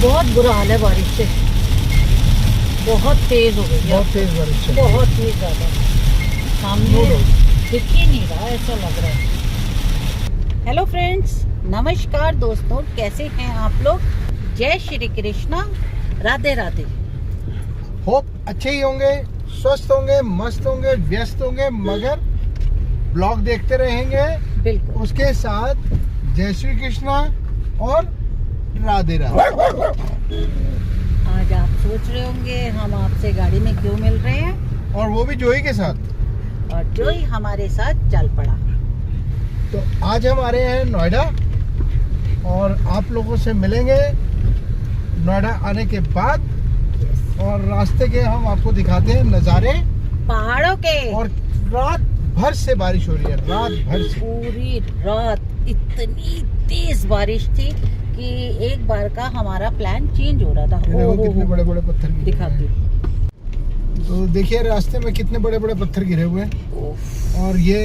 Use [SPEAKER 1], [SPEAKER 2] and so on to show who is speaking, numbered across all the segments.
[SPEAKER 1] बहुत बुरा हाल है बारिश से, बहुत तेज हो गई है,
[SPEAKER 2] बहुत तेज बारिश है,
[SPEAKER 1] बहुत ही ज्यादा। सामने दिख ही नहीं रहा, ऐसा लग रहा है। हेलो फ्रेंड्स, नमस्कार दोस्तों, कैसे हैं आप लोग? जय श्री कृष्णा, राधे राधे।
[SPEAKER 2] होप अच्छे ही होंगे, स्वस्थ होंगे, मस्त होंगे, व्यस्त होंगे, मगर ब्लॉग देखते रहेंगे।
[SPEAKER 1] बिल्कुल।
[SPEAKER 2] उसके साथ जय श्री कृष्णा और राधे राधे।
[SPEAKER 1] आज आप सोच रहे होंगे हम आपसे गाड़ी में क्यों मिल रहे हैं,
[SPEAKER 2] और वो भी जोई के साथ।
[SPEAKER 1] और जोई हमारे साथ चल पड़ा।
[SPEAKER 2] तो आज हम आ रहे हैं नोएडा और आप लोगों से मिलेंगे नोएडा आने के बाद। और रास्ते के हम आपको दिखाते हैं नज़ारे
[SPEAKER 1] पहाड़ों के।
[SPEAKER 2] और रात भर से बारिश हो रही है, रात भर से
[SPEAKER 1] पूरी रात इतनी तेज बारिश थी कि एक बार का हमारा प्लान चेंज हो रहा था।
[SPEAKER 2] देखो कितने बड़े बड़े पत्थर गिरे
[SPEAKER 1] दिखाती
[SPEAKER 2] हुए हैं। तो देखिए रास्ते में कितने बड़े बड़े पत्थर गिरे हुए हैं, और ये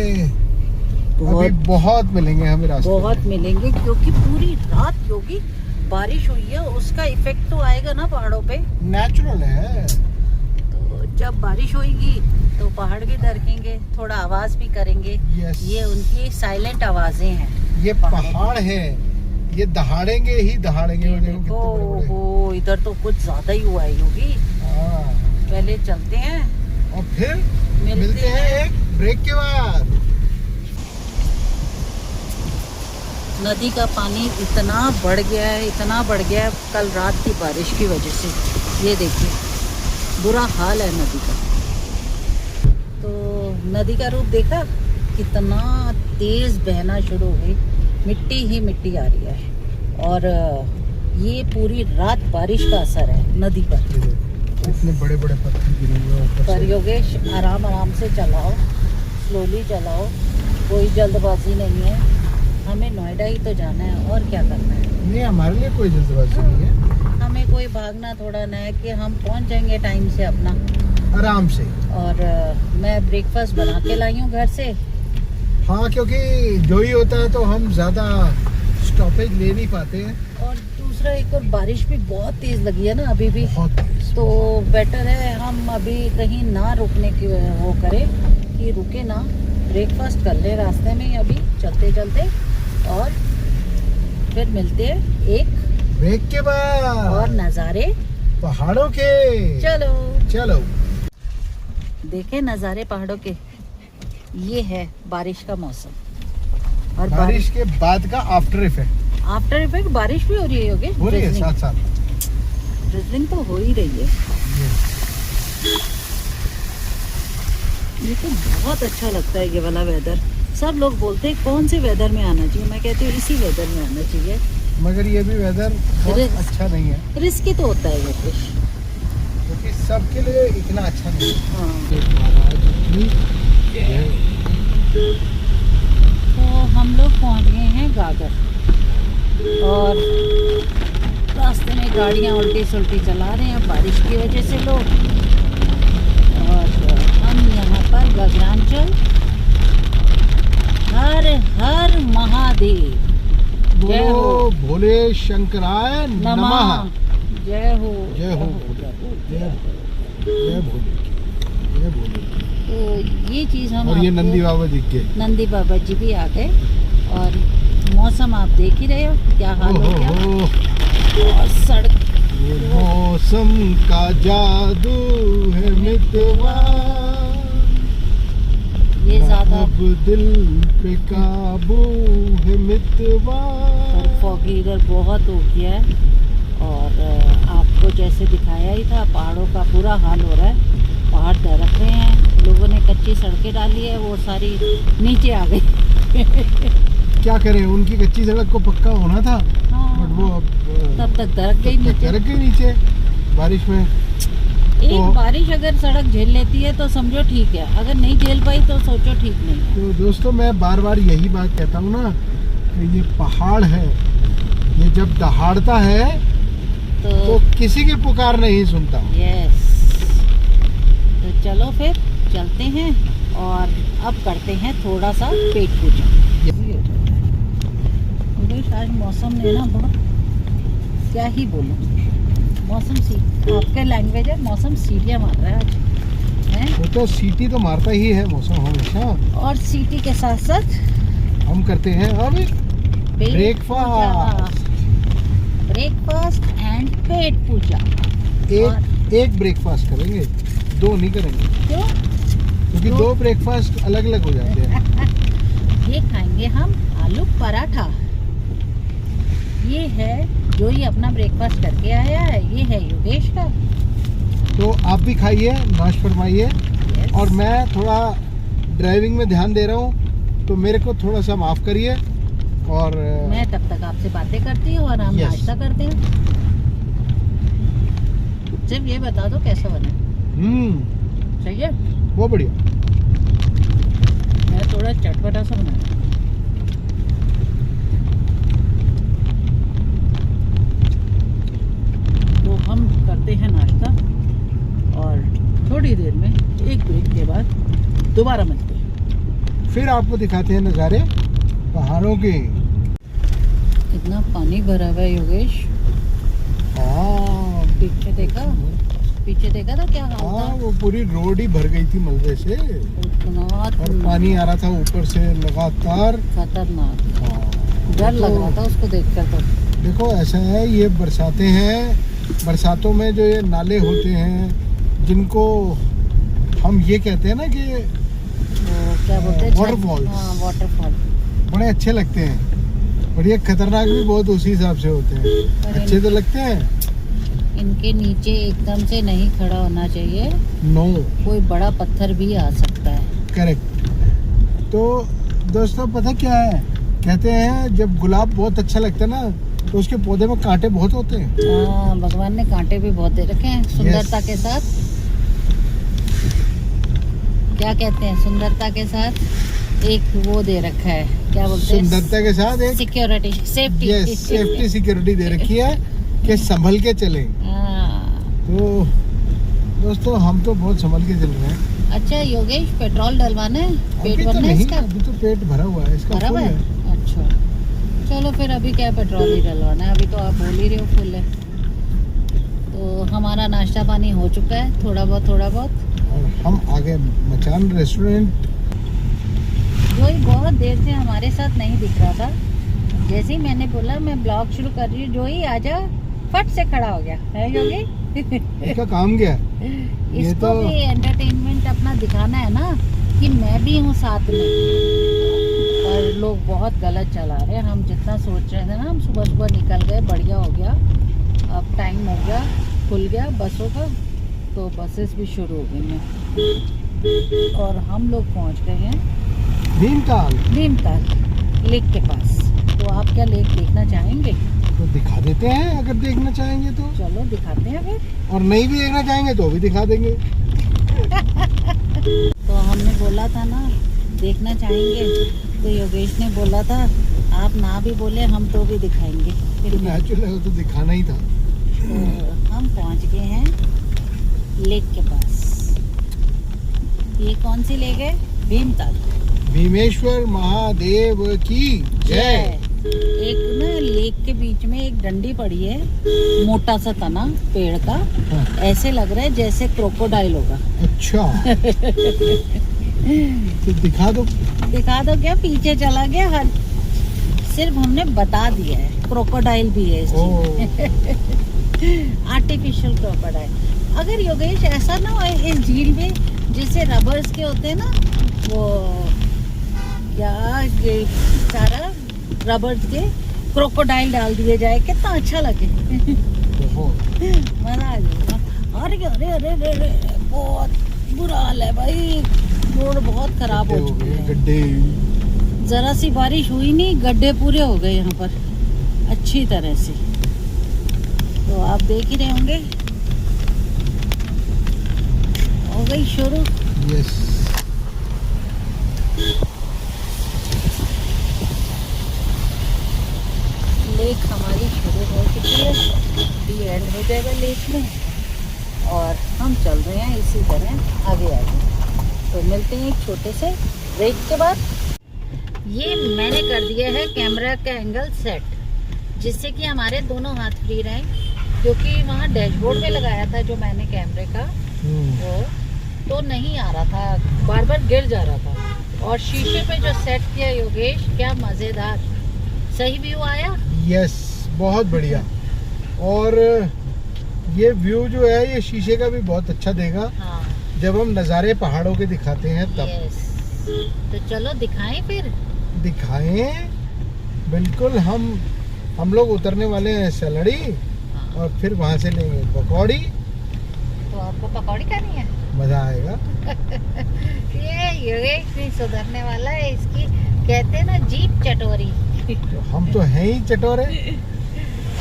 [SPEAKER 2] अभी बहुत मिलेंगे हमें रास्ते
[SPEAKER 1] बहुत मिलेंगे, क्योंकि पूरी रात योगी बारिश हुई है। उसका इफेक्ट तो आएगा ना पहाड़ों पे,
[SPEAKER 2] नेचुरल है।
[SPEAKER 1] तो जब बारिश होगी तो पहाड़ भी दरकेंगे, थोड़ा आवाज भी करेंगे।
[SPEAKER 2] यस।
[SPEAKER 1] ये उनकी साइलेंट आवाजें हैं।
[SPEAKER 2] ये पहाड़ है, ये दहाड़ेंगे ही दहाड़ेंगे। वो देखो कितने बड़े
[SPEAKER 1] ओ इधर तो कुछ ज्यादा ही हुआ है योगी।
[SPEAKER 2] हाँ।
[SPEAKER 1] पहले चलते हैं
[SPEAKER 2] और फिर
[SPEAKER 1] मिलते
[SPEAKER 2] हैं एक ब्रेक के बाद।
[SPEAKER 1] नदी का पानी इतना बढ़ गया है, इतना बढ़ गया है कल रात की बारिश की वजह से। ये देखिए बुरा हाल है नदी का। तो नदी का रूप देखा, कितना तेज बहना शुरू हो गई, मिट्टी ही मिट्टी आ रही है। और ये पूरी रात बारिश का असर है नदी पर।
[SPEAKER 2] कितने बड़े बड़े पत्थर गिरे हुए हैं ऊपर
[SPEAKER 1] पर
[SPEAKER 2] से।
[SPEAKER 1] योगेश आराम आराम से चलाओ, स्लोली चलाओ, कोई जल्दबाजी नहीं है। हमें नोएडा ही तो जाना है, और क्या करना है।
[SPEAKER 2] नहीं, हमारे लिए कोई जल्दबाजी नहीं है।
[SPEAKER 1] हमें कोई भागना थोड़ा ना है, कि हम पहुंच जाएंगे टाइम से अपना,
[SPEAKER 2] आराम से।
[SPEAKER 1] और मैं ब्रेकफास्ट बना के लाई हूँ घर से।
[SPEAKER 2] हाँ, क्योंकि जो ही होता है तो हम ज्यादा स्टॉपेज ले नहीं पाते हैं।
[SPEAKER 1] और दूसरा एक और बारिश भी बहुत तेज लगी है ना अभी भी,
[SPEAKER 2] बहुत तेज।
[SPEAKER 1] तो बेटर है हम अभी कहीं ना रुकने की वो करें, कि रुके ना, ब्रेकफास्ट कर ले रास्ते में ही अभी चलते चलते, और फिर मिलते हैं एक
[SPEAKER 2] ब्रेक के बाद
[SPEAKER 1] और नज़ारे
[SPEAKER 2] पहाड़ों के।
[SPEAKER 1] चलो
[SPEAKER 2] चलो
[SPEAKER 1] देखे नज़ारे पहाड़ों के। ये है बारिश का मौसम, और
[SPEAKER 2] बारिश के बाद का आफ्टर इफेक्ट।
[SPEAKER 1] आफ्टर इफेक्ट बारिश भी हो रही है योगेश,
[SPEAKER 2] हो रही है साथ साथ।
[SPEAKER 1] ड्रिजलिंग तो हो ही रही है। ये तो बहुत अच्छा लगता है ये वाला वेदर। सब लोग बोलते हैं कौन से वेदर में आना चाहिए, मैं कहती हूँ इसी वेदर में आना चाहिए।
[SPEAKER 2] मगर ये भी वेदर बहुत अच्छा नहीं है,
[SPEAKER 1] रिस्की तो होता है ये फिश,
[SPEAKER 2] क्योंकि सबके लिए इतना अच्छा नहीं है।
[SPEAKER 1] हाँ। तो हम लोग पहुँच गए हैं गागर, और रास्ते में गाड़ियाँ उल्टी सुल्टी चला रहे हैं बारिश की वजह से लोग। और हम यहाँ पर गगरांचल, हर हर महादेव, जय हो,
[SPEAKER 2] बोलो भोले शंकराय नमः।
[SPEAKER 1] जय हो,
[SPEAKER 2] जय हो, जय भोले, जय भोले।
[SPEAKER 1] तो ये चीज़ हम
[SPEAKER 2] और ये
[SPEAKER 1] आपको-
[SPEAKER 2] नंदी बाबा दिख गए।
[SPEAKER 1] नंदी बाबा जी भी आ गए, और मौसम आप देख ही रहे हो क्या हाल हो गया। और सड़क,
[SPEAKER 2] ये मौसम का जादू है मितवा,
[SPEAKER 1] ये ज्यादा
[SPEAKER 2] अब दिल पे काबू है मितवा।
[SPEAKER 1] फॉगी इधर बहुत हो गया है, और आपको जैसे दिखाया ही था पहाड़ों का बुरा हाल हो रहा है। पहाड़ दरक रहे हैं, लोगों ने कच्ची सड़कें डाली है, वो सारी नीचे आ गई।
[SPEAKER 2] क्या करें, उनकी कच्ची सड़क को पक्का होना था,
[SPEAKER 1] हाँ,
[SPEAKER 2] बट वो अब
[SPEAKER 1] तब तक दरक गई नीचे।
[SPEAKER 2] दरक गई नीचे बारिश में।
[SPEAKER 1] एक बारिश अगर सड़क झेल लेती है तो समझो ठीक है, अगर नहीं झेल पाई तो सोचो ठीक नहीं।
[SPEAKER 2] तो दोस्तों, मैं बार बार यही बात कहता हूँ ना, कि ये पहाड़ है, ये जब दहाड़ता है तो किसी की पुकार नहीं सुनता।
[SPEAKER 1] यस। तो चलो फिर चलते हैं, और अब करते हैं थोड़ा सा पेट पूजा। आज मौसम ने ना बहुत, क्या ही बोलूं, मौसम आपके लैंग्वेज है मौसम सीटियाँ मार रहा है आज हैं?
[SPEAKER 2] वो तो सीटी तो मारता ही है मौसम हमेशा।
[SPEAKER 1] और सीटी के साथ साथ
[SPEAKER 2] हम करते हैं अब
[SPEAKER 1] ब्रेकफास्ट एंड पेट पूजा।
[SPEAKER 2] एक ब्रेकफास्ट करेंगे, 2 नहीं करेंगे।
[SPEAKER 1] क्यों?
[SPEAKER 2] क्योंकि 2 ब्रेकफास्ट अलग अलग हो जाते हैं।
[SPEAKER 1] ये खाएंगे हम आलू पराठा। ये है जो ही अपना ब्रेकफास्ट करके आया है, ये है योगेश का।
[SPEAKER 2] तो आप भी खाइए, नाश फरमाइए।
[SPEAKER 1] Yes.
[SPEAKER 2] और मैं थोड़ा ड्राइविंग में ध्यान दे रहा हूँ, तो मेरे को थोड़ा सा माफ़ करिए। और
[SPEAKER 1] मैं तब तक आपसे बातें करती हूँ और हम
[SPEAKER 2] Yes.
[SPEAKER 1] नाश्ता करते हैं। सिर्फ ये बता दो कैसा बना। सही है?
[SPEAKER 2] बहुत बढ़िया।
[SPEAKER 1] मैं थोड़ा चटपटा सा बनाया। तो हम करते हैं नाश्ता और थोड़ी देर में एक ब्रेक के बाद दोबारा मिलते हैं।
[SPEAKER 2] फिर आपको दिखाते हैं नज़ारे पहाड़ों के।
[SPEAKER 1] कितना पानी भरा हुआ है योगेश।
[SPEAKER 2] हाँ,
[SPEAKER 1] पीछे देखा था क्या हाल
[SPEAKER 2] हाँ,
[SPEAKER 1] था।
[SPEAKER 2] वो पूरी रोड ही भर गई थी मलबे से
[SPEAKER 1] इतना
[SPEAKER 2] और पानी आ रहा था ऊपर से लगातार।
[SPEAKER 1] खतरनाक,
[SPEAKER 2] हाँ,
[SPEAKER 1] डर लग रहा था उसको देखकर। तो
[SPEAKER 2] देखो ऐसा है, ये बरसातें हैं। बरसातों में जो ये नाले होते हैं, जिनको हम ये कहते हैं ना कि
[SPEAKER 1] वो क्या बोलते हैं,
[SPEAKER 2] Waterfalls।
[SPEAKER 1] हाँ, वाटरफॉल।
[SPEAKER 2] बड़े अच्छे लगते हैं, पर ये खतरनाक भी बहुत उसी हिसाब से होते हैं। अच्छे तो लगते हैं।
[SPEAKER 1] इनके नीचे एकदम से नहीं खड़ा होना चाहिए,
[SPEAKER 2] नो,
[SPEAKER 1] कोई बड़ा पत्थर भी आ सकता है।
[SPEAKER 2] करेक्ट। तो दोस्तों पता क्या है, कहते हैं जब गुलाब बहुत अच्छा लगता है ना, तो उसके पौधे में कांटे बहुत होते हैं।
[SPEAKER 1] हाँ, भगवान ने कांटे भी बहुत दे रखे हैं सुंदरता के साथ। क्या कहते हैं, सुंदरता के साथ एक वो दे रखा है, क्या बोलते हैं,
[SPEAKER 2] सुंदरता के साथ एक
[SPEAKER 1] security, safety.
[SPEAKER 2] Yes, safety security दे रखी है कि संभल के चलें। तो दोस्तों हम तो बहुत संभल के चल रहे हैं।
[SPEAKER 1] अच्छा योगेश, पेट्रोल डलवाना है, पेट
[SPEAKER 2] अभी तो
[SPEAKER 1] भरना है
[SPEAKER 2] नहीं,
[SPEAKER 1] इसका?
[SPEAKER 2] अभी तो पेट भरा हुआ है इसका,
[SPEAKER 1] भरा
[SPEAKER 2] फुल
[SPEAKER 1] हुआ है?
[SPEAKER 2] है।
[SPEAKER 1] अच्छा, चलो फिर अभी क्या पेट्रोल ही डलवाना है, अभी तो आप बोल ही रहे हो फुल है। तो हमारा नाश्ता पानी हो चुका है, थोड़ा बहुत।
[SPEAKER 2] और हम आगे मचान रेस्टोरेंट।
[SPEAKER 1] जो ही बहुत देर से हमारे साथ नहीं दिख रहा था, जैसे ही मैंने बोला मैं ब्लॉग शुरू कर रही हूँ, जो ही आजा फट से खड़ा हो गया है योगी।
[SPEAKER 2] इसका काम क्या है?
[SPEAKER 1] इसको
[SPEAKER 2] तो
[SPEAKER 1] भी एंटरटेनमेंट अपना दिखाना है ना कि मैं भी हूँ साथ में। पर लोग बहुत गलत चला रहे हैं। हम जितना सोच रहे थे ना, हम सुबह निकल गए, बढ़िया हो गया। अब टाइम हो गया, खुल गया बसों का, तो बसेस भी शुरू हो गई हैं और हम लोग पहुँच गए हैं
[SPEAKER 2] भीमताल
[SPEAKER 1] लेक के पास। तो आप क्या लेक देखना चाहेंगे?
[SPEAKER 2] तो दिखा देते हैं, अगर देखना चाहेंगे तो।
[SPEAKER 1] चलो दिखाते हैं फिर।
[SPEAKER 2] और नहीं भी देखना चाहेंगे तो भी दिखा देंगे।
[SPEAKER 1] तो हमने बोला था ना देखना चाहेंगे, तो योगेश ने बोला था आप ना भी बोले हम तो भी दिखाएंगे।
[SPEAKER 2] नेचुरल तो दिखाना ही था।
[SPEAKER 1] तो हम पहुंच गए हैं लेक के पास। ये कौन सी लेक है? भीमताल।
[SPEAKER 2] भीमेश्वर महादेव की जय।
[SPEAKER 1] एक ना लेक के बीच में एक डंडी पड़ी है, मोटा सा तना पेड़ का।
[SPEAKER 2] हाँ।
[SPEAKER 1] ऐसे लग रहा है जैसे क्रोकोडाइल होगा।
[SPEAKER 2] अच्छा। तो दिखा दो
[SPEAKER 1] क्या, पीछे चला गया। हर सिर्फ हमने बता दिया है, क्रोकोडाइल भी है इस आर्टिफिशियल क्रोकोडाइल। अगर योगेश ऐसा ना हो इस झील में, जैसे रबर्स के होते हैं ना, वो क्या सारा रबर्स के क्रोकोडाइल डाल दिए जाए, कितना अच्छा लगे। मजा आ जाएगा। अरे अरे अरे अरे बहुत बुरा हाल है भाई, रोड बहुत खराब हो चुकी है।
[SPEAKER 2] गड्ढे।
[SPEAKER 1] जरा सी बारिश हुई नहीं, गड्ढे पूरे हो गए यहाँ पर अच्छी तरह से। तो आप देख ही रहे होंगे, हो गई शुरू।
[SPEAKER 2] यस।
[SPEAKER 1] लेक हमारी शुरू हो चुकी है, अभी एंड हो जाएगा लेक में और हम चल रहे हैं इसी तरह आगे। तो मिलते हैं एक छोटे से ब्रेक के बाद। ये मैंने कर दिया है कैमरा का एंगल सेट, जिससे कि हमारे दोनों हाथ फ्री रहें क्योंकि वहाँ डैशबोर्ड पे लगाया था जो मैंने कैमरे का, वो तो नहीं आ रहा था, बार बार गिर जा रहा था। और शीशे पे जो सेट किया योगेश, क्या मजेदार, सही व्यू आया।
[SPEAKER 2] यस, बहुत बढ़िया। और ये व्यू जो है ये शीशे का भी बहुत अच्छा देगा।
[SPEAKER 1] हाँ।
[SPEAKER 2] जब हम नज़ारे पहाड़ों के दिखाते हैं तब।
[SPEAKER 1] यस, तो चलो दिखाएं फिर।
[SPEAKER 2] दिखाएं, बिल्कुल। हम लोग उतरने वाले हैं सलड़ी,
[SPEAKER 1] हाँ।
[SPEAKER 2] और फिर वहाँ से लेंगे पकौड़ी।
[SPEAKER 1] तो आपको पकौड़ी करनी है।
[SPEAKER 2] मज़ा आएगा।
[SPEAKER 1] ये योगेश नहीं सुधरने वाला है, इसकी कहते हैं ना जीप चटोरी।
[SPEAKER 2] तो हम तो हैं ही चटोरे।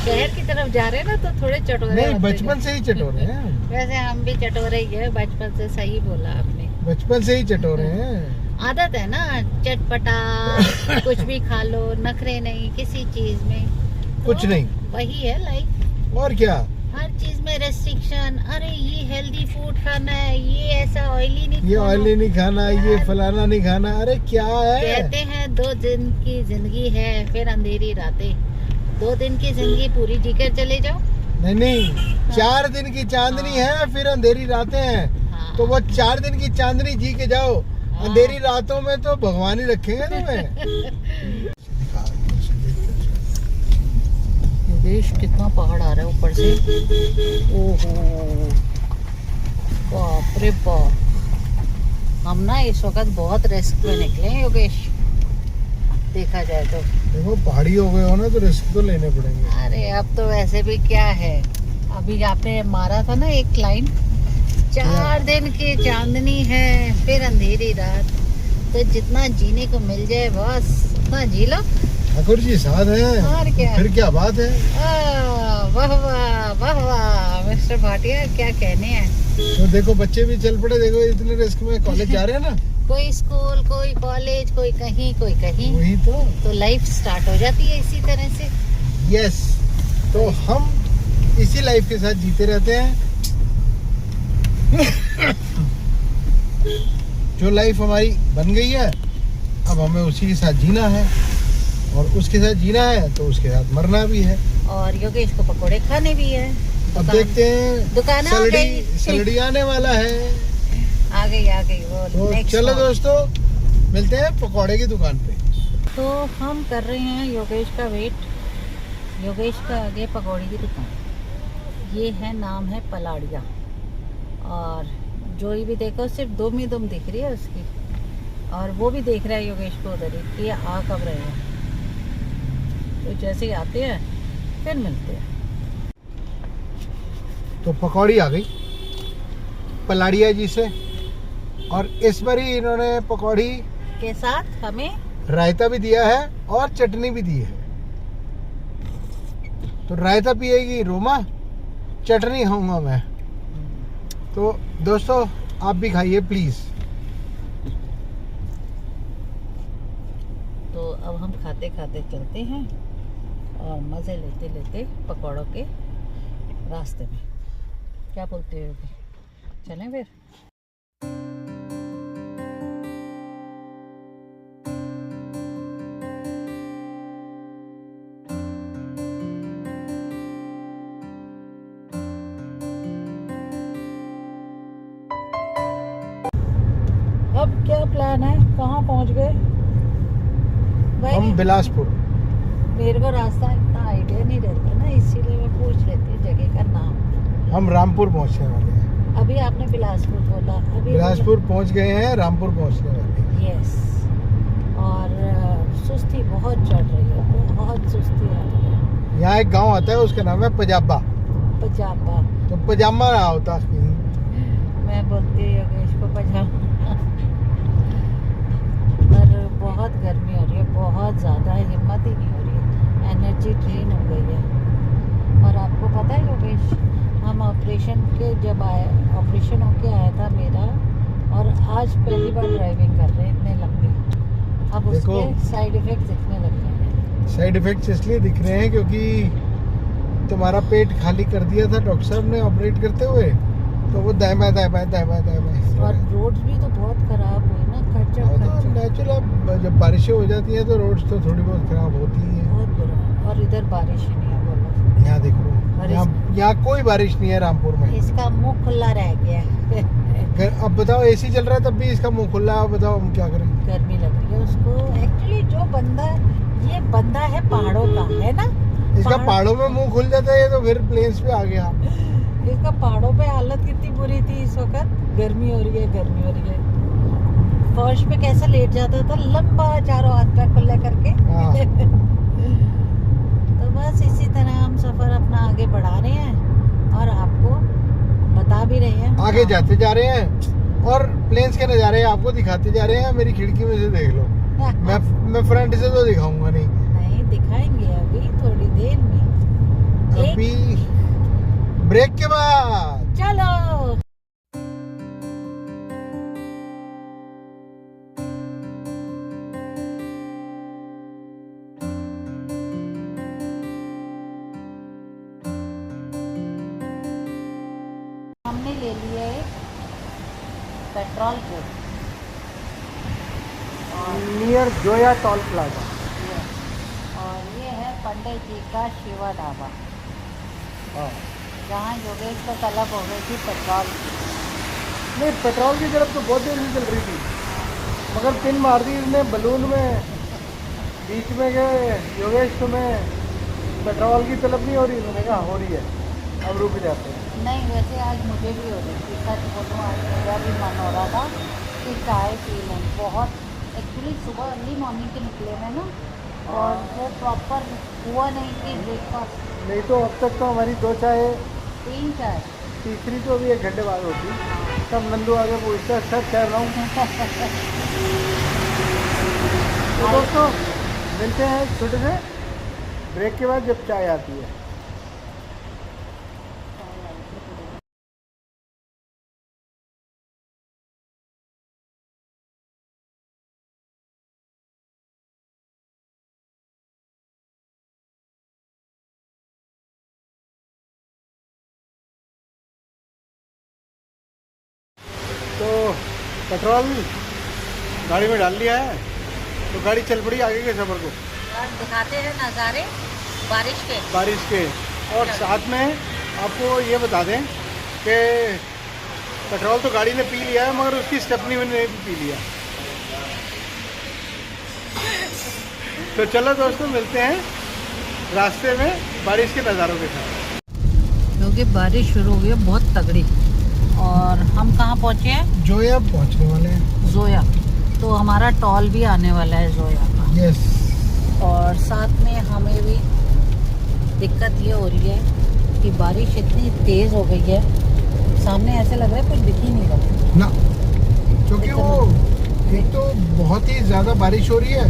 [SPEAKER 1] शहर की तरफ जा रहे हैं ना, तो थोड़े चटोरे
[SPEAKER 2] नहीं,
[SPEAKER 1] होते
[SPEAKER 2] बचपन
[SPEAKER 1] हैं।
[SPEAKER 2] से ही चटोरे हैं हम।
[SPEAKER 1] वैसे हम भी चटोरे ही है बचपन से, सही बोला आपने।
[SPEAKER 2] बचपन से ही चटोरे हैं।
[SPEAKER 1] आदत है ना, चटपटा कुछ भी खा लो, नखरे नहीं किसी चीज में। तो
[SPEAKER 2] कुछ नहीं।
[SPEAKER 1] वही है लाइफ।
[SPEAKER 2] और क्या।
[SPEAKER 1] हर चीज में रेस्ट्रिक्शन। अरे ये हेल्दी फूड खाना है, ये ऐसा ऑयली नहीं
[SPEAKER 2] ये
[SPEAKER 1] खाना।
[SPEAKER 2] ऑयली नहीं खाना, ये फलाना नहीं खाना। अरे क्या है।
[SPEAKER 1] कहते हैं 2 दिन की जिंदगी है, फिर अंधेरी रातें। 2 दिन की जिंदगी पूरी जीकर चले जाओ।
[SPEAKER 2] नहीं नहीं, 4 दिन की चांदनी है, फिर अंधेरी रातें हैं।
[SPEAKER 1] हाँ।
[SPEAKER 2] तो वो 4 दिन की चांदनी जी के जाओ।
[SPEAKER 1] हाँ।
[SPEAKER 2] अंधेरी रातों में तो भगवान ही रखेंगे तुम्हें।
[SPEAKER 1] योगेश, कितना पहाड़ आ रहा है ऊपर से। ओहो, बाप रे बाप। हम ना इस वक्त बहुत रिस्क में निकले हैं योगेश, देखा जाए तो।
[SPEAKER 2] देखो, पहाड़ी हो गए हो ना, तो रिस्क तो लेने पड़ेंगे।
[SPEAKER 1] अरे अब तो वैसे भी क्या है, अभी आपने मारा था ना एक लाइन, 4 दिन की चांदनी है, फिर अंधेरी रात। तो जितना जीने को मिल जाए बस उतना जी लो।
[SPEAKER 2] ठाकुर जी साथ हैं।
[SPEAKER 1] और क्या।
[SPEAKER 2] फिर क्या बात है।
[SPEAKER 1] वाह वाह वाह वाह मिस्टर भाटिया, क्या कहने हैं।
[SPEAKER 2] तो देखो, बच्चे भी चल पड़े। देखो, इतने रिस्क में कॉलेज जा रहे हैं ना।
[SPEAKER 1] कोई स्कूल, कोई कॉलेज, कोई कहीं कोई कहीं।
[SPEAKER 2] वही
[SPEAKER 1] तो लाइफ स्टार्ट हो जाती है इसी तरह से।
[SPEAKER 2] यस, तो हम इसी लाइफ के साथ जीते रहते हैं। जो लाइफ हमारी बन गई है, अब हमें उसी के साथ जीना है, और उसके साथ जीना है तो उसके साथ मरना भी है।
[SPEAKER 1] और योगेश को पकोड़े खाने भी है।
[SPEAKER 2] अब देखते हैं,
[SPEAKER 1] दुकान आ गई।
[SPEAKER 2] सलड़ी आने वाला है।
[SPEAKER 1] आ गई वो।
[SPEAKER 2] तो
[SPEAKER 1] next
[SPEAKER 2] चलो
[SPEAKER 1] one।
[SPEAKER 2] दोस्तों, मिलते हैं पकौड़े की दुकान पे।
[SPEAKER 1] तो हम कर रहे हैं योगेश का वेट। योगेश का आगे पकौड़ी की दुकान, ये है, नाम है पलाड़िया। और जो भी देखो सिर्फ दुम ही दुम दिख रही है उसकी, और वो भी देख रहा है योगेश को उधर ही कि ये आ कब रहे हैं। तो जैसे ही आते हैं फिर मिलते हैं।
[SPEAKER 2] तो पकौड़ी आ गई पलाड़िया जी से, और इस बार ही इन्होंने पकौड़ी
[SPEAKER 1] के साथ हमें
[SPEAKER 2] रायता भी दिया है और चटनी भी दी है। तो रायता पिएगी रोमा, चटनी खाऊंगा मैं। तो दोस्तों, आप भी खाइए प्लीज।
[SPEAKER 1] तो अब हम खाते खाते चलते हैं और मज़े लेते लेते पकौड़ों के रास्ते में। क्या बोलते हो, चलें फिर। अब क्या प्लान है, कहाँ पहुँच गए भाई?
[SPEAKER 2] हम बिलासपुर।
[SPEAKER 1] मेरे को रास्ता इतना आइडिया नहीं रहता ना, इसीलिए मैं पूछ लेती हूँ जगह का नाम।
[SPEAKER 2] हम रामपुर पहुंचने वाले हैं।
[SPEAKER 1] अभी आपने बिलासपुर बोला, अभी
[SPEAKER 2] बिलासपुर पहुंच गए हैं, रामपुर पहुंचने वाले हैं।
[SPEAKER 1] यस। और सुस्ती बहुत चढ़ रही है, बहुत सुस्ती आ रही है।
[SPEAKER 2] यहाँ एक गांव आता है, उसका नाम है पजाबा।
[SPEAKER 1] पजामा।
[SPEAKER 2] तो पजामा रहा होता कहीं।
[SPEAKER 1] मैं बोलती हूँ योगेश को पजामा। पर बहुत गर्मी हो रही है, बहुत ज़्यादा, हिम्मत ही नहीं हो रही है, एनर्जी ड्रेन हो गई है। और आपको पता है योगेश, हम ऑपरेशन के जब आए, ऑपरेशन होके आया था मेरा, और आज पहली बार ड्राइविंग कर रहे हैं इतने लंबी। अब उसके साइड इफेक्ट्स दिखने लग गए हैं।
[SPEAKER 2] साइड इफेक्ट्स इसलिए दिख रहे हैं क्योंकि तुम्हारा पेट खाली कर दिया था डॉक्टर साहब ने ऑपरेट करते हुए, तो वो दाएं बाएं।
[SPEAKER 1] और रोड्स भी तो बहुत खराब हुए ना, खच्चर।
[SPEAKER 2] नेचुरल, अब जब बारिशें हो जाती हैं तो रोड्स तो थोड़ी बहुत खराब होती हैं।
[SPEAKER 1] बहुत बुरा। और इधर बारिश ही नहीं है, बोलो।
[SPEAKER 2] यहाँ देखो
[SPEAKER 1] और
[SPEAKER 2] यहाँ कोई बारिश नहीं है रामपुर में।
[SPEAKER 1] इसका मुंह खुला रह गया है।
[SPEAKER 2] अब बताओ एसी चल रहा है तब भी इसका मुंह खुला है। अब बताओ हम क्या करें।
[SPEAKER 1] गर्मी लग रही है उसको। एक्चुअली जो बंदा, ये बंदा है पहाड़ों का, है ना।
[SPEAKER 2] इसका पहाड़ों में मुंह खुल जाता है तो फिर प्लेन्स पे आ गया।
[SPEAKER 1] इसका पहाड़ों पे हालत कितनी बुरी थी इस वक्त। गर्मी हो रही है, गर्मी हो रही है। फर्श पे कैसा लेट जाता था, लंबा चारों हाथ पैर खुले करके। तो बस इसी तरह हम सफर अपना आगे बढ़ा रहे हैं और आपको बता भी रहे हैं।
[SPEAKER 2] आगे जाते जा रहे हैं और प्लेन्स के नज़ारे आपको दिखाते जा रहे हैं। मेरी खिड़की में से देख लो। मैं फ्रंट से तो दिखाऊंगा नहीं।
[SPEAKER 1] नहीं दिखाएंगे अभी थोड़ी देर में।
[SPEAKER 2] अभी ब्रेक के बाद
[SPEAKER 1] चलो। हमने ले लिया है petrol pump
[SPEAKER 2] near Zoya toll plaza.
[SPEAKER 1] और ये है पंडित जी का शिवा ढाबा, जहाँ योगेश को तलब हो गई थी पेट्रोल की।
[SPEAKER 2] नहीं, पेट्रोल की तरफ तो बहुत देर से चल रही थी, मगर पिन मार दी इसने बलून में। बीच में गए योगेश, तुम्हें पेट्रोल की तलब नहीं हो रही? मैंने कहा हो रही है, अब रुक जाते हैं।
[SPEAKER 1] नहीं, वैसे आज मुझे भी हो रही थी, सच बोलूँ आज मेरा भी मन हो रहा था कि चाय पी लें। बहुत एक्चुअली सुबह अर्ली मॉर्निंग के निकले हैं ना, और वो प्रॉपर हुआ नहीं कि ब्रेकफास्ट।
[SPEAKER 2] नहीं तो अब तक तो हमारी 2 चाय,
[SPEAKER 1] 3 चाय,
[SPEAKER 2] तीसरी तो अभी 1 घंटे बाद होती। तब नंदू आगे पूछता है सर कह रहा हूँ। तो दोस्तों मिलते हैं छोटे से ब्रेक के बाद जब चाय आती है। तो पेट्रोल गाड़ी में डाल लिया है, तो गाड़ी चल पड़ी आगे के सफ़र को।
[SPEAKER 1] और दिखाते हैं नज़ारे बारिश के।
[SPEAKER 2] और साथ में आपको ये बता दें कि पेट्रोल तो गाड़ी ने पी लिया है, मगर उसकी स्टेपनी में नहीं पी लिया। तो चलो दोस्तों मिलते हैं रास्ते में बारिश के नज़ारों के साथ।
[SPEAKER 1] क्योंकि बारिश शुरू हो गई है बहुत तगड़ी। और हम कहाँ पहुँचे हैं?
[SPEAKER 2] जोया पहुँचने वाले हैं।
[SPEAKER 1] जोया, तो हमारा टॉल भी आने वाला है जोया का।
[SPEAKER 2] यस।
[SPEAKER 1] और साथ में हमें भी दिक्कत ये हो रही है कि बारिश इतनी तेज़ हो गई है, सामने ऐसे लग रहा है कुछ दिख ही नहीं रहा
[SPEAKER 2] ना, क्योंकि वो एक तो बहुत ही ज़्यादा बारिश हो रही है,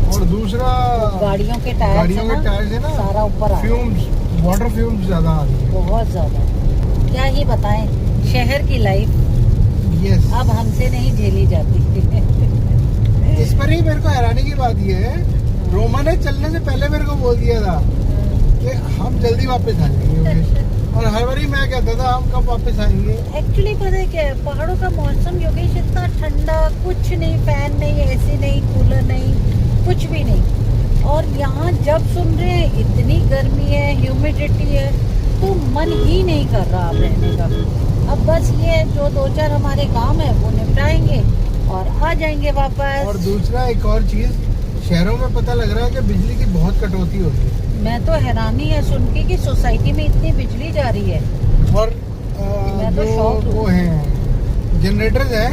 [SPEAKER 2] और दूसरा
[SPEAKER 1] गाड़ियों के टायर
[SPEAKER 2] से ना
[SPEAKER 1] सारा ऊपर
[SPEAKER 2] फ्यूम्स, वाटर फ्यूम्स ज़्यादा आ रही है।
[SPEAKER 1] बहुत ज़्यादा। क्या ही बताएं, शहर की लाइफ
[SPEAKER 2] यस
[SPEAKER 1] अब हमसे नहीं झेली जाती।
[SPEAKER 2] इस पर ही मेरे को हैरानी की बात ये है, रोमा ने चलने से पहले मेरे को बोल दिया था कि हम जल्दी वापस आ जाएंगे, और हर बारी मैं कहता था हम कब वापस आएंगे।
[SPEAKER 1] एक्चुअली पता है क्या है, पहाड़ों का मौसम योगेश इतना ठंडा, कुछ नहीं, फैन नहीं, एसी नहीं, कूलर नहीं, कुछ भी नहीं। और यहाँ जब सुन रहे हैं इतनी गर्मी है, ह्यूमिडिटी है, तो मन ही नहीं कर रहा अब रहने का। अब बस ये जो 2-4 हमारे काम है वो निपटाएंगे और आ जाएंगे वापस।
[SPEAKER 2] और दूसरा एक और चीज़, शहरों में पता लग रहा है कि बिजली की बहुत कटौती होती है। मैं
[SPEAKER 1] तो हैरानी है सुन के कि सोसाइटी में इतनी बिजली जा रही है।
[SPEAKER 2] और
[SPEAKER 1] मैं तो शॉक हूँ।
[SPEAKER 2] वो हैं जनरेटर्स हैं,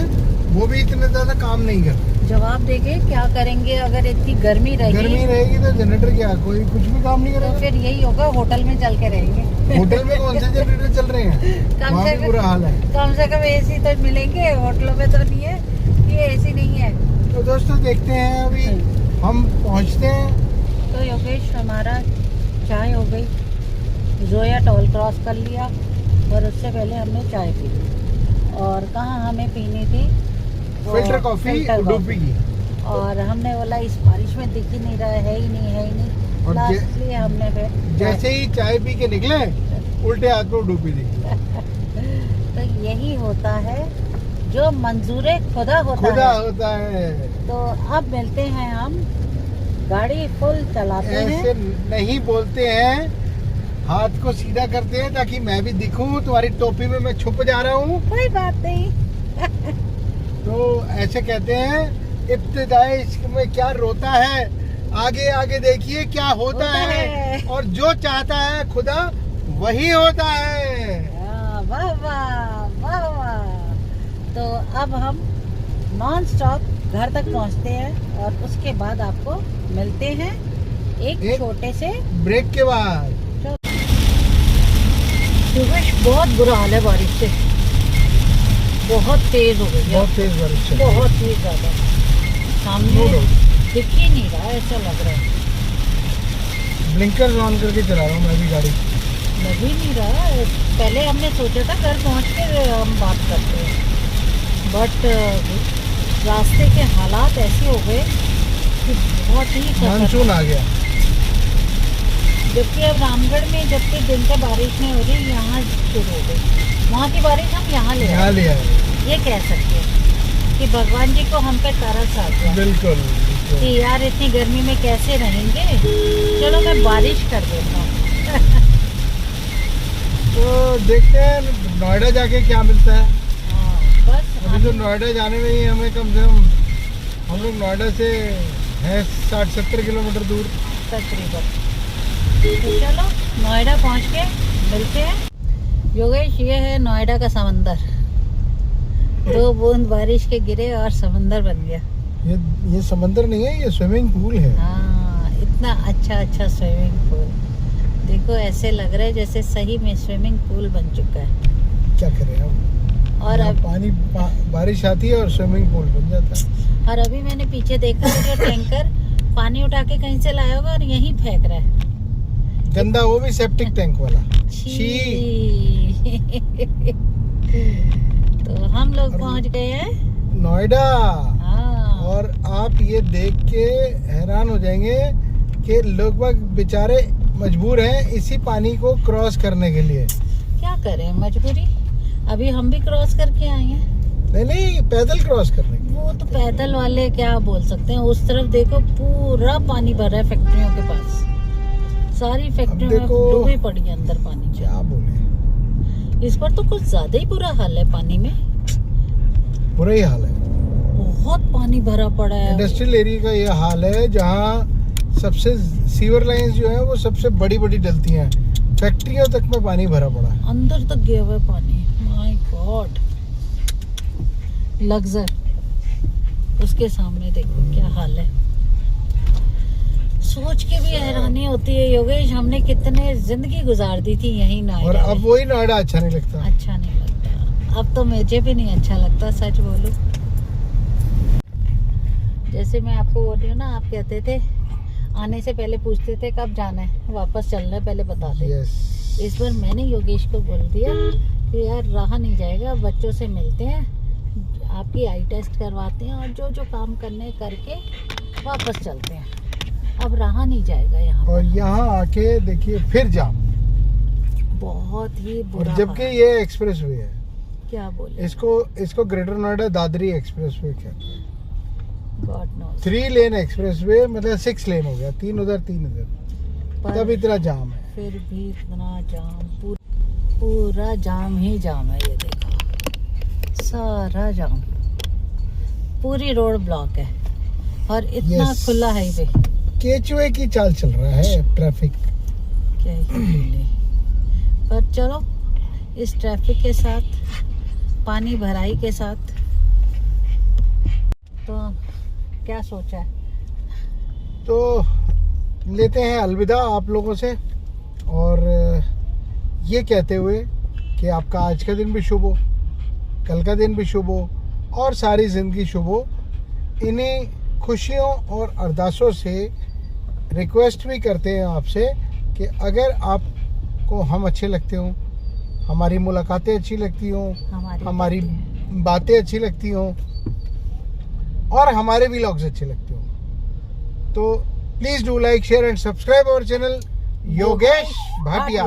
[SPEAKER 2] वो भी इतने ज़्यादा काम नहीं करते।
[SPEAKER 1] जवाब देंगे क्या करेंगे अगर इतनी गर्मी
[SPEAKER 2] रहेगी तो जनरेटर क्या, कोई कुछ भी काम नहीं करेगा।
[SPEAKER 1] तो फिर यही होगा, होटल में चल के रहेंगे।
[SPEAKER 2] होटल में कौन से जनरेटर चल रहे हैं?
[SPEAKER 1] कम से
[SPEAKER 2] बुरा हाल है।
[SPEAKER 1] कम से कम एसी तो मिलेंगे, होटलों में तो नहीं है, ये एसी नहीं है।
[SPEAKER 2] तो दोस्तों देखते हैं, अभी हम पहुंचते हैं।
[SPEAKER 1] तो योगेश हमारा चाय हो गई, जोया टोल क्रॉस कर लिया, और उससे पहले हमने चाय पी ली। और कहाँ हमें पीनी थी?
[SPEAKER 2] फिल्टर कॉफी उडुपी की।
[SPEAKER 1] और हमने बोला इस बारिश में दिख ही नहीं रहा है ही नहीं।
[SPEAKER 2] और
[SPEAKER 1] लास्टली हमने फिर
[SPEAKER 2] जैसे ही चाय पी के निकले, उल्टे हाथ में उडुपी दी।
[SPEAKER 1] तो यही होता है जो मंजूरे खुदा होता
[SPEAKER 2] है।
[SPEAKER 1] तो अब मिलते हैं हम, गाड़ी फुल चलाते हैं।
[SPEAKER 2] ऐसे नहीं बोलते हैं, हाथ को सीधा करते हैं ताकि मैं भी दिखूं। तुम्हारी टोपी में मैं छुप जा रहा हूँ।
[SPEAKER 1] कोई बात नहीं।
[SPEAKER 2] तो ऐसे कहते हैं इब्तिदाई इश्क में क्या रोता है, आगे आगे देखिए क्या होता है। और जो चाहता है खुदा वही होता है।
[SPEAKER 1] वाह वाह वाह वाह। तो अब हम नॉन स्टॉप घर तक पहुंचते हैं और उसके बाद आपको मिलते हैं एक छोटे से
[SPEAKER 2] ब्रेक के बाद।
[SPEAKER 1] सुबह बहुत बुरा हाल है बारिश से, बहुत तेज हो गई है,
[SPEAKER 2] बहुत तेज बारिश है,
[SPEAKER 1] बहुत ही ज्यादा। सामने दिख ही नहीं रहा, ऐसा लग रहा है।
[SPEAKER 2] ब्लिंकर ऑन करके चला रहा हूँ मैं भी गाड़ी।
[SPEAKER 1] लग ही नहीं रहा। पहले हमने सोचा था घर पहुंच के हम बात करते हैं, बट रास्ते के हालात ऐसे हो गए कि बहुत ही
[SPEAKER 2] मानसून आ गया।
[SPEAKER 1] जबकि अब रामगढ़ में जबकि दिन से बारिश नहीं हो रही, यहाँ शुरू हो गई। वहाँ की बारिश हम यहाँ ले आए, ये कह सकते हैं कि भगवान जी को हम पे तरस आ गया।
[SPEAKER 2] बिल्कुल
[SPEAKER 1] कि यार इतनी गर्मी में कैसे रहेंगे, चलो मैं बारिश कर देता हूँ।
[SPEAKER 2] तो देखते हैं नोएडा जाके क्या मिलता है।
[SPEAKER 1] बस
[SPEAKER 2] अभी तो नोएडा जाने में ही हमें कम से कम, हम लोग नोएडा से हैं 60-70 किलोमीटर दूर
[SPEAKER 1] तकरीबन। तो चलो नोएडा पहुंच के मिलते हैं। योगेश, ये है नोएडा का समंदर। 2 बूंद बारिश के गिरे और समंदर बन गया।
[SPEAKER 2] ये समंदर नहीं है, ये स्विमिंग पूल है।
[SPEAKER 1] हाँ, इतना अच्छा स्विमिंग पूल। देखो ऐसे लग रहा है जैसे सही में स्विमिंग पूल बन चुका है।
[SPEAKER 2] क्या करें अब,
[SPEAKER 1] और अब
[SPEAKER 2] पानी बारिश आती है और स्विमिंग पूल बन जाता है।
[SPEAKER 1] और अभी मैंने पीछे देखा जो टैंकर पानी उठा के कहीं से लाया होगा और यहीं फेंक रहा है।
[SPEAKER 2] गंदा, वो भी सेप्टिक टैंक वाला।
[SPEAKER 1] तो हम लोग पहुंच गए हैं
[SPEAKER 2] नोएडा।
[SPEAKER 1] हाँ।
[SPEAKER 2] और आप ये देख के हैरान हो जाएंगे कि लोग बाग बेचारे मजबूर हैं इसी पानी को क्रॉस करने के लिए।
[SPEAKER 1] क्या करें, मजबूरी। अभी हम भी क्रॉस करके आए हैं।
[SPEAKER 2] नहीं, पैदल क्रॉस करने के।
[SPEAKER 1] वो तो पैदल वाले क्या बोल सकते हैं। उस तरफ देखो पूरा पानी भरा है फैक्ट्रियों के पास, सारी फैक्ट्रियों में डूबी पड़ी है अंदर पानी।
[SPEAKER 2] क्या बोले,
[SPEAKER 1] इस पर तो कुछ ज्यादा ही बुरा हाल है पानी में।
[SPEAKER 2] बुरा ही हाल है,
[SPEAKER 1] बहुत पानी भरा पड़ा है।
[SPEAKER 2] इंडस्ट्रियल एरिया का ये हाल है जहाँ सबसे सीवर लाइंस जो है वो सबसे बड़ी डलती हैं, फैक्ट्रियों तक में पानी भरा पड़ा है,
[SPEAKER 1] अंदर तक गया हुआ है पानी। माय गॉड, लग्जर उसके सामने देखो क्या हाल है। सोच के भी हैरानी होती है योगेश, हमने कितने जिंदगी गुजार दी थी यही नोएडा।
[SPEAKER 2] और अब वही नोएडा अच्छा नहीं लगता।
[SPEAKER 1] अच्छा नहीं लगता, अब तो मुझे भी नहीं अच्छा लगता, सच बोलूं। जैसे मैं आपको बोल रही हूँ ना, आप कहते थे आने से पहले पूछते थे कब जाना है, वापस चलना है पहले बता दे। इस बार मैंने योगेश को बोल दिया कि यार रहा नहीं जाएगा, बच्चों से मिलते हैं, आपकी आई टेस्ट करवाते हैं और जो जो काम करने करके वापस चलते हैं। अब रहा नहीं जाएगा यहाँ।
[SPEAKER 2] और यहाँ आके देखिए फिर जाम,
[SPEAKER 1] बहुत ही बुरा।
[SPEAKER 2] जबकि ये एक्सप्रेस वे है।
[SPEAKER 1] क्या बोले,
[SPEAKER 2] इसको greater Noida Dadri express way कहते हैं।
[SPEAKER 1] God knows.
[SPEAKER 2] 3 लेन एक्सप्रेस वे मतलब 6 लेन हो गया, 3 उधर 3 इधर, तब इतना जाम है।
[SPEAKER 1] फिर भी इतना जाम, पूरा जाम ही जाम है। ये देखो सारा जाम, पूरी रोड ब्लॉक है और इतना खुला हाईवे।
[SPEAKER 2] केचुए की चाल चल रहा है ट्रैफिक।
[SPEAKER 1] क्या ही बोले, पर चलो इस ट्रैफिक के साथ, पानी भराई के साथ, तो क्या सोचा है?
[SPEAKER 2] तो लेते हैं अलविदा आप लोगों से, और ये कहते हुए कि आपका आज का दिन भी शुभ हो, कल का दिन भी शुभ हो और सारी ज़िंदगी शुभ हो। इन्हीं खुशियों और अरदासों से रिक्वेस्ट भी करते हैं आपसे कि अगर आपको हम अच्छे लगते हों, हमारी मुलाकातें अच्छी लगती हों, हमारी बातें अच्छी लगती हों और हमारे व्लॉग्स अच्छे लगते हों, तो please do like, share and subscribe our channel Yogesh Bhatia.